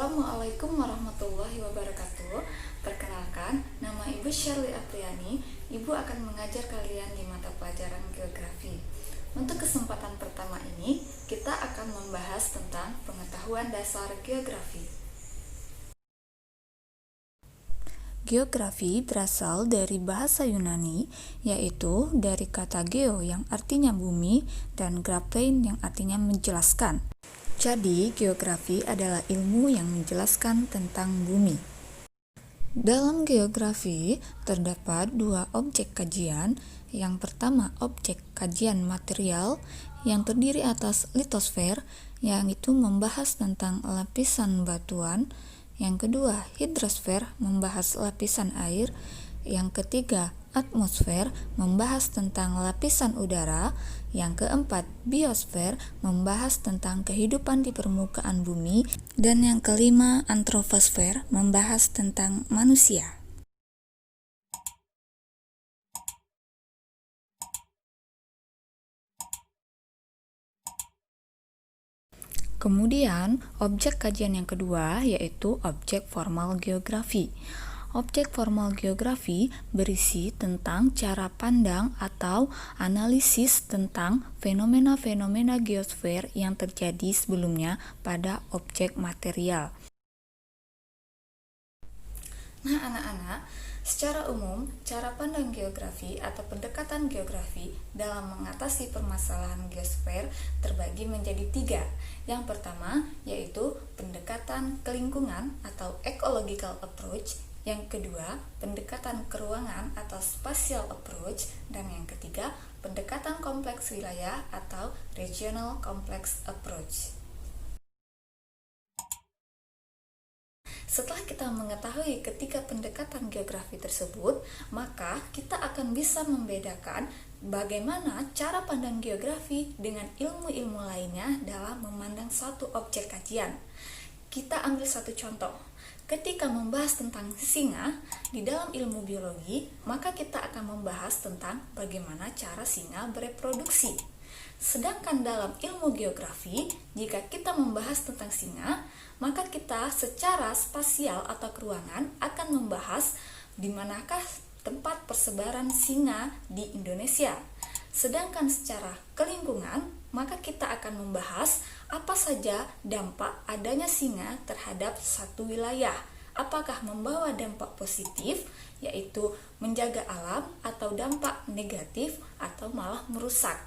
Assalamualaikum warahmatullahi wabarakatuh. Perkenalkan, nama Ibu Shirley Apriani. Ibu akan mengajar kalian di mata pelajaran geografi. Untuk kesempatan pertama ini, kita akan membahas tentang pengetahuan dasar geografi. Geografi berasal dari bahasa Yunani, yaitu dari kata geo yang artinya bumi dan graphein yang artinya menjelaskan. Jadi, geografi adalah ilmu yang menjelaskan tentang bumi. Dalam geografi, terdapat dua objek kajian. Yang pertama, objek kajian material yang terdiri atas litosfer, yang itu membahas tentang lapisan batuan. Yang kedua, hidrosfer, membahas lapisan air. Yang ketiga, atmosfer, membahas tentang lapisan udara. Yang keempat, biosfer, membahas tentang kehidupan di permukaan bumi. Dan yang kelima, antroposfer, membahas tentang manusia. Kemudian, objek kajian yang kedua yaitu objek formal geografi. Objek formal geografi berisi tentang cara pandang atau analisis tentang fenomena-fenomena geosfer yang terjadi sebelumnya pada objek material. Nah, anak-anak, secara umum, cara pandang geografi atau pendekatan geografi dalam mengatasi permasalahan geosfer terbagi menjadi tiga. Yang pertama, yaitu pendekatan kelingkungan atau ecological approach. Yang kedua, pendekatan keruangan atau spatial approach. Dan yang ketiga, pendekatan kompleks wilayah atau regional complex approach. Setelah kita mengetahui ketiga pendekatan geografi tersebut, maka kita akan bisa membedakan bagaimana cara pandang geografi dengan ilmu-ilmu lainnya dalam memandang suatu objek kajian. Kita ambil satu contoh. Ketika membahas tentang singa di dalam ilmu biologi, maka kita akan membahas tentang bagaimana cara singa bereproduksi. Sedangkan dalam ilmu geografi, jika kita membahas tentang singa, maka kita secara spasial atau keruangan akan membahas di manakah tempat persebaran singa di Indonesia. Sedangkan secara kelingkungan, maka kita akan membahas apa saja dampak adanya singa terhadap satu wilayah. Apakah membawa dampak positif, yaitu menjaga alam, atau dampak negatif, atau malah merusak.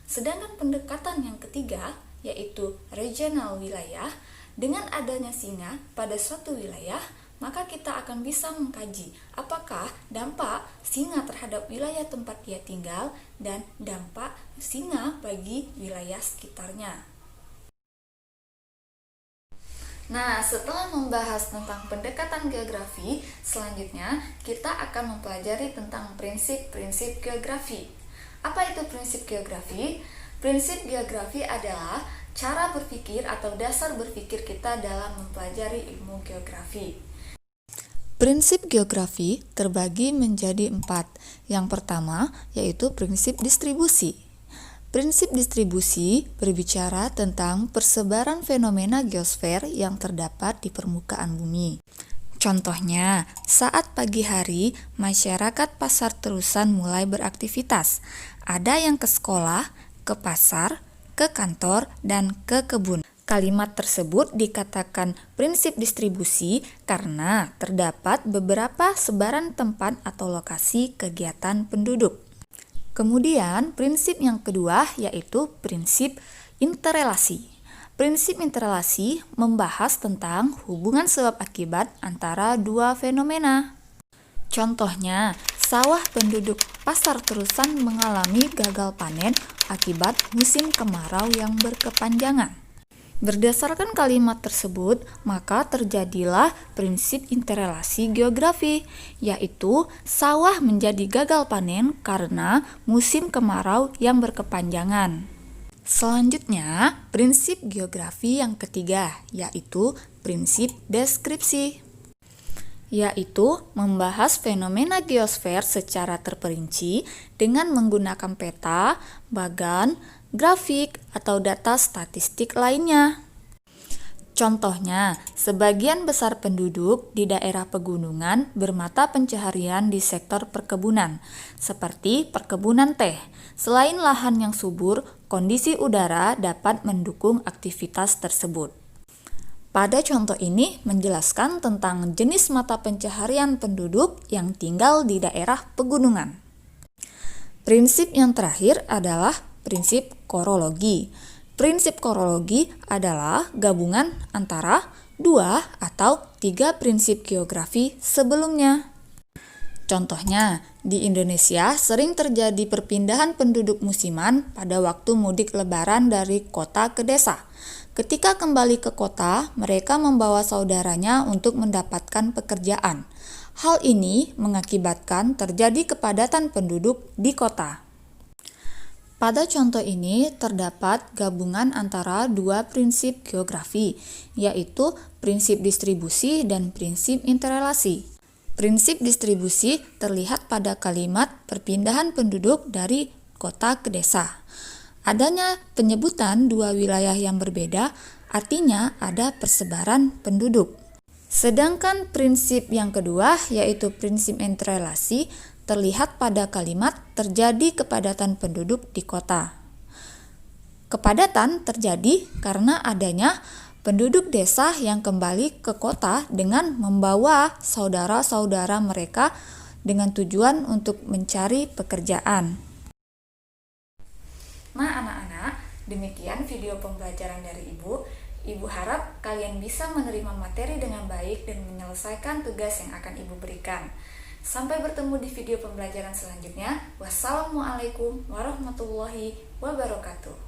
Sedangkan pendekatan yang ketiga, yaitu regional wilayah, dengan adanya singa pada suatu wilayah, maka kita akan bisa mengkaji apakah dampak singa terhadap wilayah tempat dia tinggal dan dampak singa bagi wilayah sekitarnya. Nah, setelah membahas tentang pendekatan geografi, selanjutnya kita akan mempelajari tentang prinsip-prinsip geografi. Apa itu prinsip geografi? Prinsip geografi adalah cara berpikir atau dasar berpikir kita dalam mempelajari ilmu geografi. Prinsip geografi terbagi menjadi 4. Yang pertama yaitu prinsip distribusi. Prinsip distribusi berbicara tentang persebaran fenomena geosfer yang terdapat di permukaan bumi. Contohnya, saat pagi hari, masyarakat Pasar Terusan mulai beraktivitas. Ada yang ke sekolah, ke pasar, ke kantor, dan ke kebun. Kalimat tersebut dikatakan prinsip distribusi karena terdapat beberapa sebaran tempat atau lokasi kegiatan penduduk. Kemudian, prinsip yang kedua yaitu prinsip interrelasi. Prinsip interrelasi membahas tentang hubungan sebab akibat antara dua fenomena. Contohnya, sawah penduduk Pasar Terusan mengalami gagal panen akibat musim kemarau yang berkepanjangan. Berdasarkan kalimat tersebut, maka terjadilah prinsip interrelasi geografi, yaitu sawah menjadi gagal panen karena musim kemarau yang berkepanjangan. Selanjutnya, prinsip geografi yang ketiga, yaitu prinsip deskripsi, yaitu membahas fenomena geosfer secara terperinci dengan menggunakan peta, bagan, grafik, atau data statistik lainnya. Contohnya, sebagian besar penduduk di daerah pegunungan bermata pencaharian di sektor perkebunan, seperti perkebunan teh. Selain lahan yang subur, kondisi udara dapat mendukung aktivitas tersebut. Pada contoh ini menjelaskan tentang jenis mata pencaharian penduduk yang tinggal di daerah pegunungan. Prinsip yang terakhir adalah prinsip korologi. Prinsip korologi adalah gabungan antara 2 atau 3 prinsip geografi sebelumnya. Contohnya, di Indonesia sering terjadi perpindahan penduduk musiman pada waktu mudik lebaran dari kota ke desa. Ketika kembali ke kota, mereka membawa saudaranya untuk mendapatkan pekerjaan. Hal ini mengakibatkan terjadi kepadatan penduduk di kota. Pada contoh ini terdapat gabungan antara 2 prinsip geografi, yaitu prinsip distribusi dan prinsip interrelasi. Prinsip distribusi terlihat pada kalimat perpindahan penduduk dari kota ke desa. Adanya penyebutan 2 wilayah yang berbeda, artinya ada persebaran penduduk. Sedangkan prinsip yang kedua, yaitu prinsip interrelasi, terlihat pada kalimat terjadi kepadatan penduduk di kota. Kepadatan terjadi karena adanya penduduk desa yang kembali ke kota dengan membawa saudara-saudara mereka dengan tujuan untuk mencari pekerjaan. Nah anak-anak, demikian video pembelajaran dari Ibu. Ibu harap kalian bisa menerima materi dengan baik dan menyelesaikan tugas yang akan Ibu berikan. Sampai bertemu di video pembelajaran selanjutnya. Wassalamualaikum warahmatullahi wabarakatuh.